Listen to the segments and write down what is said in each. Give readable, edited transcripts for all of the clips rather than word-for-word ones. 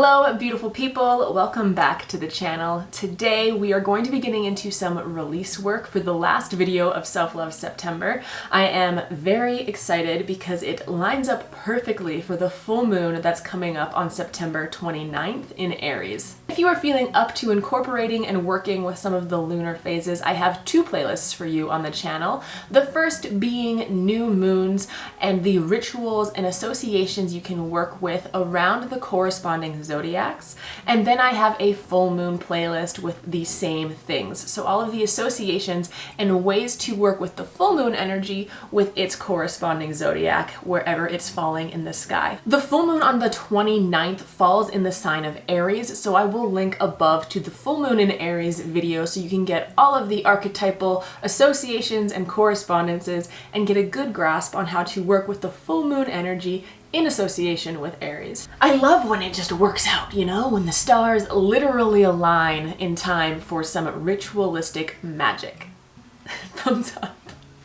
Hello, beautiful people. Welcome back to the channel. Today we are going to be getting into some release work for the last video of Self-Love September. I am very excited because it lines up perfectly for the full moon that's coming up on September 29th in Aries. If you are feeling up to incorporating and working with some of the lunar phases, I have two playlists for you on the channel. The first being new moons and the rituals and associations you can work with around the corresponding zodiacs, and then I have a full moon playlist with the same things. So all of the associations and ways to work with the full moon energy with its corresponding zodiac wherever it's falling in the sky. The full moon on the 29th falls in the sign of Aries, so I will link above to the full moon in Aries video so you can get all of the archetypal associations and correspondences and get a good grasp on how to work with the full moon energy in association with Aries. I love when it just works out, you know, when the stars literally align in time for some ritualistic magic. Thumbs up.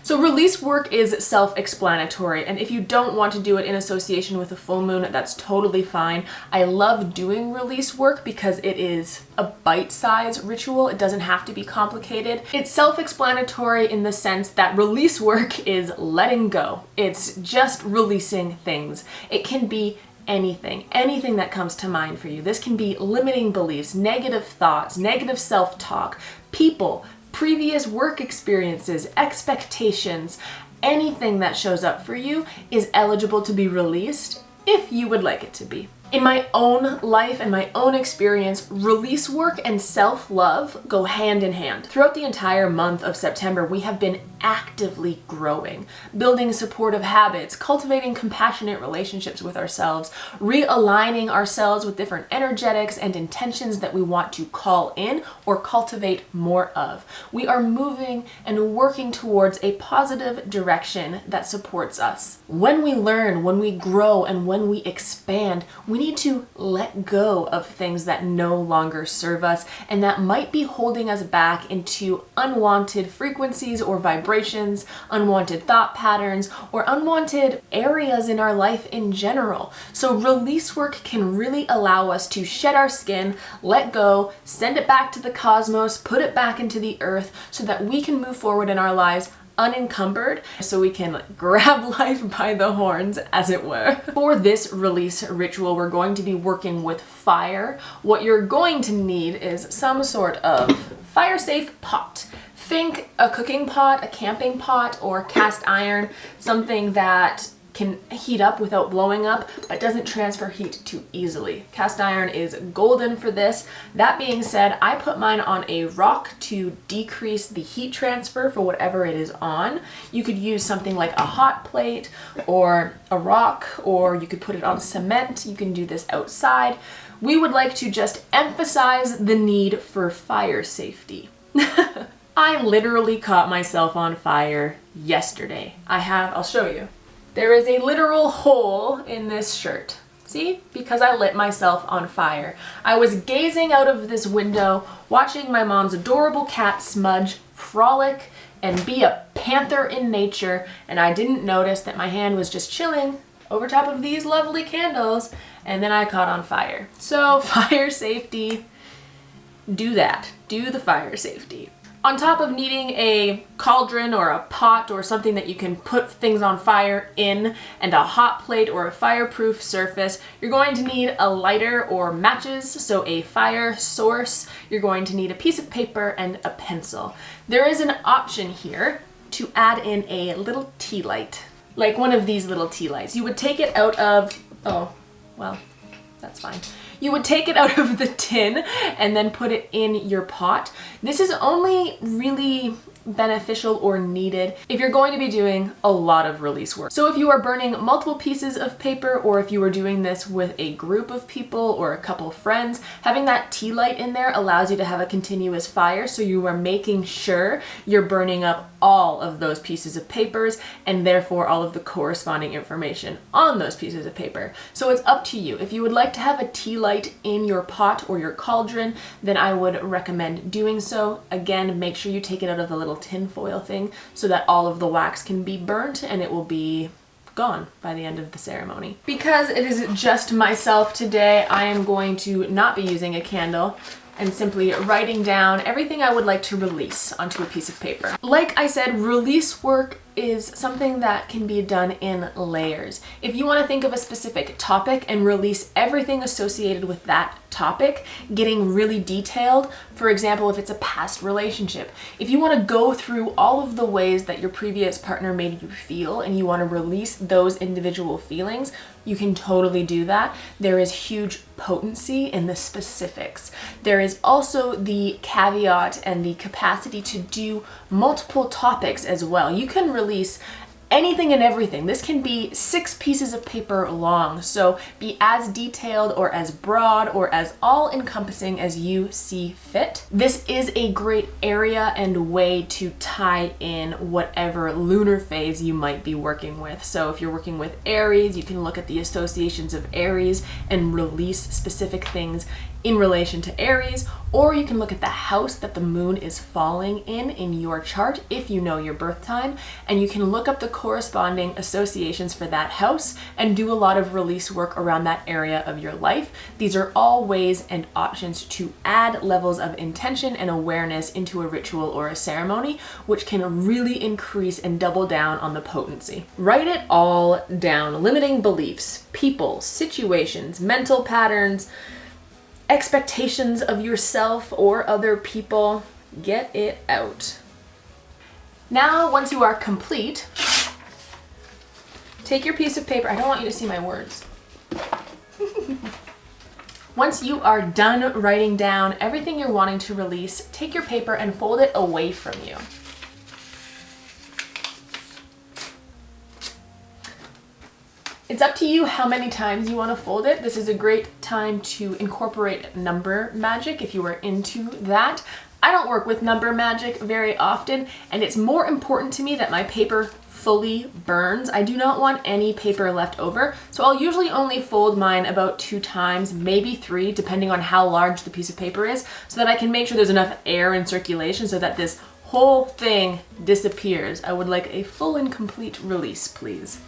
So release work is self-explanatory, and if you don't want to do it in association with a full moon, that's totally fine. I love doing release work because it is a bite-sized ritual. It doesn't have to be complicated. It's self-explanatory in the sense that release work is letting go. It's just releasing things. It can be anything that comes to mind for you. This can be limiting beliefs, negative thoughts, negative self-talk, people, previous work experiences, expectations. Anything that shows up for you is eligible to be released if you would like it to be. In my own life and my own experience, release work and self-love go hand in hand. Throughout the entire month of September, we have been actively growing, building supportive habits, cultivating compassionate relationships with ourselves, realigning ourselves with different energetics and intentions that we want to call in or cultivate more of. We are moving and working towards a positive direction that supports us. When we learn, when we grow, and when we expand, we need to let go of things that no longer serve us and that might be holding us back into unwanted frequencies or vibrations, unwanted thought patterns, or unwanted areas in our life in general. So release work can really allow us to shed our skin, let go, send it back to the cosmos, put it back into the earth so that we can move forward in our lives unencumbered, so we can grab life by the horns, as it were. For this release ritual, we're going to be working with fire. What you're going to need is some sort of fire-safe pot. Think a cooking pot, a camping pot, or cast iron, something that can heat up without blowing up, but doesn't transfer heat too easily. Cast iron is golden for this. That being said, I put mine on a rock to decrease the heat transfer for whatever it is on. You could use something like a hot plate or a rock, or you could put it on cement. You can do this outside. We would like to just emphasize the need for fire safety. I literally caught myself on fire yesterday. I'll show you. There is a literal hole in this shirt. See? Because I lit myself on fire. I was gazing out of this window, watching my mom's adorable cat Smudge frolic and be a panther in nature, and I didn't notice that my hand was just chilling over top of these lovely candles, and then I caught on fire. So fire safety, do that. Do the fire safety. On top of needing a cauldron or a pot or something that you can put things on fire in, and a hot plate or a fireproof surface, you're going to need a lighter or matches, so a fire source. You're going to need a piece of paper and a pencil. There is an option here to add in a little tea light, like one of these little tea lights. You would take it out of, oh, well, that's fine. You would take it out of the tin and then put it in your pot. This is only really beneficial or needed if you're going to be doing a lot of release work. So if you are burning multiple pieces of paper, or if you are doing this with a group of people or a couple friends, having that tea light in there allows you to have a continuous fire, so you are making sure you're burning up all of those pieces of papers and therefore all of the corresponding information on those pieces of paper. So it's up to you. If you would like to have a tea light in your pot or your cauldron, then I would recommend doing so. Again, make sure you take it out of the little tin foil thing so that all of the wax can be burnt and it will be gone by the end of the ceremony. Because it is just myself today, I am going to not be using a candle and simply writing down everything I would like to release onto a piece of paper. Like I said, release work is something that can be done in layers. If you want to think of a specific topic and release everything associated with that topic, getting really detailed, for example, if it's a past relationship, if you want to go through all of the ways that your previous partner made you feel and you want to release those individual feelings, you can totally do that. There is huge potency in the specifics. There is also the caveat and the capacity to do multiple topics as well. You can release anything and everything. This can be 6 pieces of paper long, so be as detailed or as broad or as all-encompassing as you see fit. This is a great area and way to tie in whatever lunar phase you might be working with. So if you're working with Aries, you can look at the associations of Aries and release specific things in relation to Aries, or you can look at the house that the moon is falling in your chart if you know your birth time, and you can look up the corresponding associations for that house and do a lot of release work around that area of your life. These are all ways and options to add levels of intention and awareness into a ritual or a ceremony, which can really increase and double down on the potency. Write it all down. Limiting beliefs, people, situations, mental patterns, expectations of yourself or other people. Get it out. Now, once you are complete, take your piece of paper. I don't want you to see my words. Once you are done writing down everything you're wanting to release, take your paper and fold it away from you. It's up to you how many times you want to fold it. This is a great time to incorporate number magic if you are into that. I don't work with number magic very often, and it's more important to me that my paper fully burns. I do not want any paper left over, so I'll usually only fold mine about 2 times, maybe 3, depending on how large the piece of paper is, so that I can make sure there's enough air in circulation so that this whole thing disappears. I would like a full and complete release, please.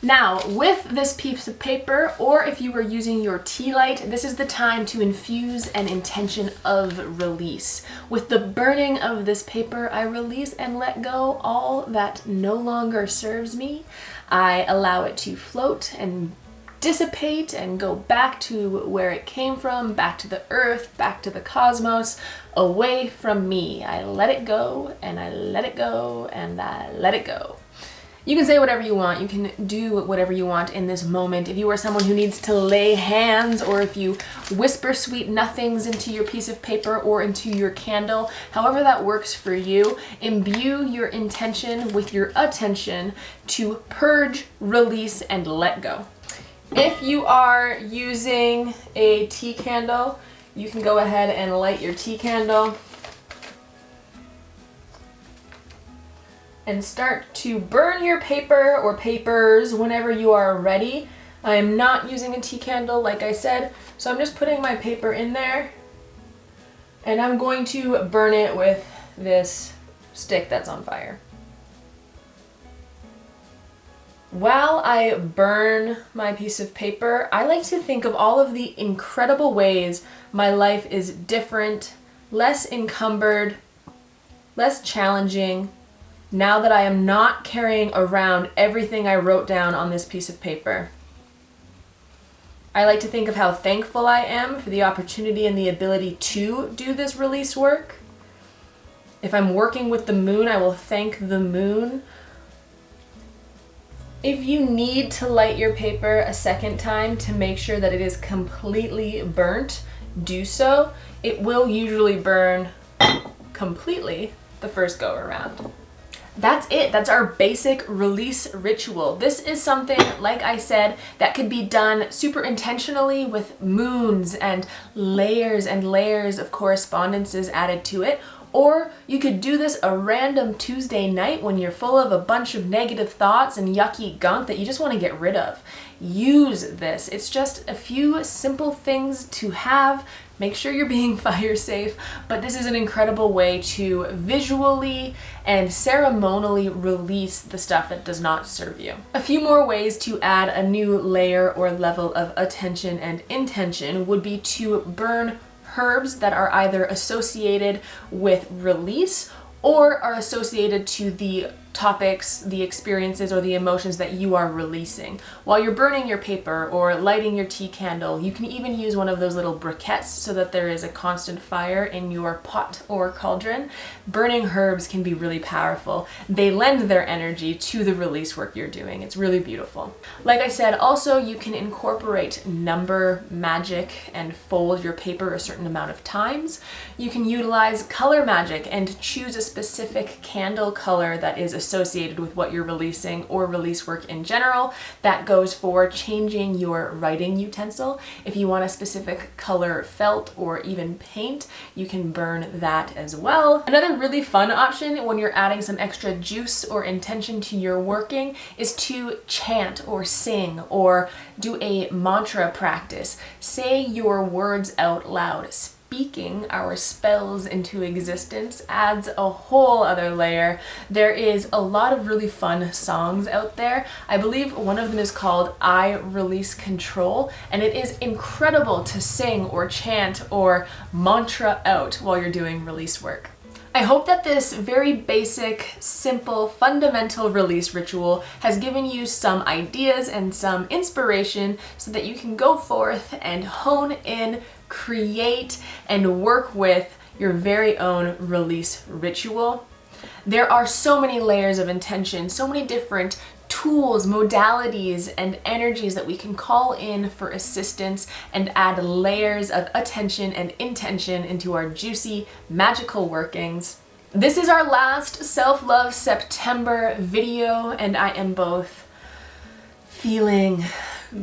Now, with this piece of paper, or if you were using your tea light, this is the time to infuse an intention of release. With the burning of this paper, I release and let go all that no longer serves me. I allow it to float and dissipate and go back to where it came from, back to the earth, back to the cosmos, away from me. I let it go, and I let it go, and I let it go. You can say whatever you want. You can do whatever you want in this moment. If you are someone who needs to lay hands, or if you whisper sweet nothings into your piece of paper or into your candle, however that works for you, imbue your intention with your attention to purge, release, and let go. If you are using a tea candle, you can go ahead and light your tea candle and start to burn your paper or papers whenever you are ready. I am not using a tea candle, like I said, so I'm just putting my paper in there, and I'm going to burn it with this stick that's on fire. While I burn my piece of paper, I like to think of all of the incredible ways my life is different, less encumbered, less challenging, now that I am not carrying around everything I wrote down on this piece of paper. I like to think of how thankful I am for the opportunity and the ability to do this release work. If I'm working with the moon, I will thank the moon. If you need to light your paper a second time to make sure that it is completely burnt, do so. It will usually burn completely the first go around. That's it. That's our basic release ritual. This is something, like I said, that could be done super intentionally with moons and layers of correspondences added to it. Or you could do this a random Tuesday night when you're full of a bunch of negative thoughts and yucky gunk that you just want to get rid of. Use this. It's just a few simple things to have Make sure you're being fire safe, but this is an incredible way to visually and ceremonially release the stuff that does not serve you. A few more ways to add a new layer or level of attention and intention would be to burn herbs that are either associated with release or are associated to the topics, the experiences, or the emotions that you are releasing. While you're burning your paper or lighting your tea candle, you can even use one of those little briquettes so that there is a constant fire in your pot or cauldron. Burning herbs can be really powerful. They lend their energy to the release work you're doing. It's really beautiful. Like I said, also you can incorporate number magic and fold your paper a certain amount of times. You can utilize color magic and choose a specific candle color that is associated with what you're releasing or release work in general. That goes for changing your writing utensil. If you want a specific color felt or even paint, you can burn that as well. Another really fun option when you're adding some extra juice or intention to your working is to chant or sing or do a mantra practice. Say your words out loud. Speaking our spells into existence adds a whole other layer. There is a lot of really fun songs out there. I believe one of them is called I Release Control, and it is incredible to sing or chant or mantra out while you're doing release work. I hope that this very basic, simple, fundamental release ritual has given you some ideas and some inspiration so that you can go forth and hone in, create, and work with your very own release ritual. There are so many layers of intention, so many different tools, modalities, and energies that we can call in for assistance and add layers of attention and intention into our juicy, magical workings. This is our last Self-Love September video, and I am both feeling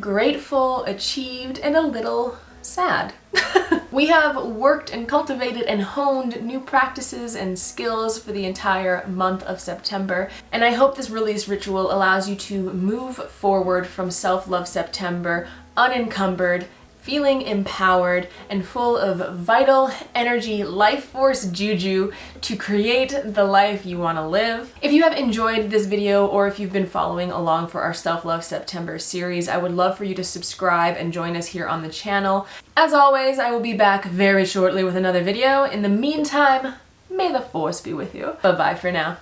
grateful, achieved, and a little sad. We have worked and cultivated and honed new practices and skills for the entire month of September, and I hope this release ritual allows you to move forward from Self-Love September unencumbered, feeling empowered, and full of vital energy, life force juju to create the life you want to live. If you have enjoyed this video or if you've been following along for our Self-Love September series, I would love for you to subscribe and join us here on the channel. As always, I will be back very shortly with another video. In the meantime, may the force be with you. Bye-bye for now.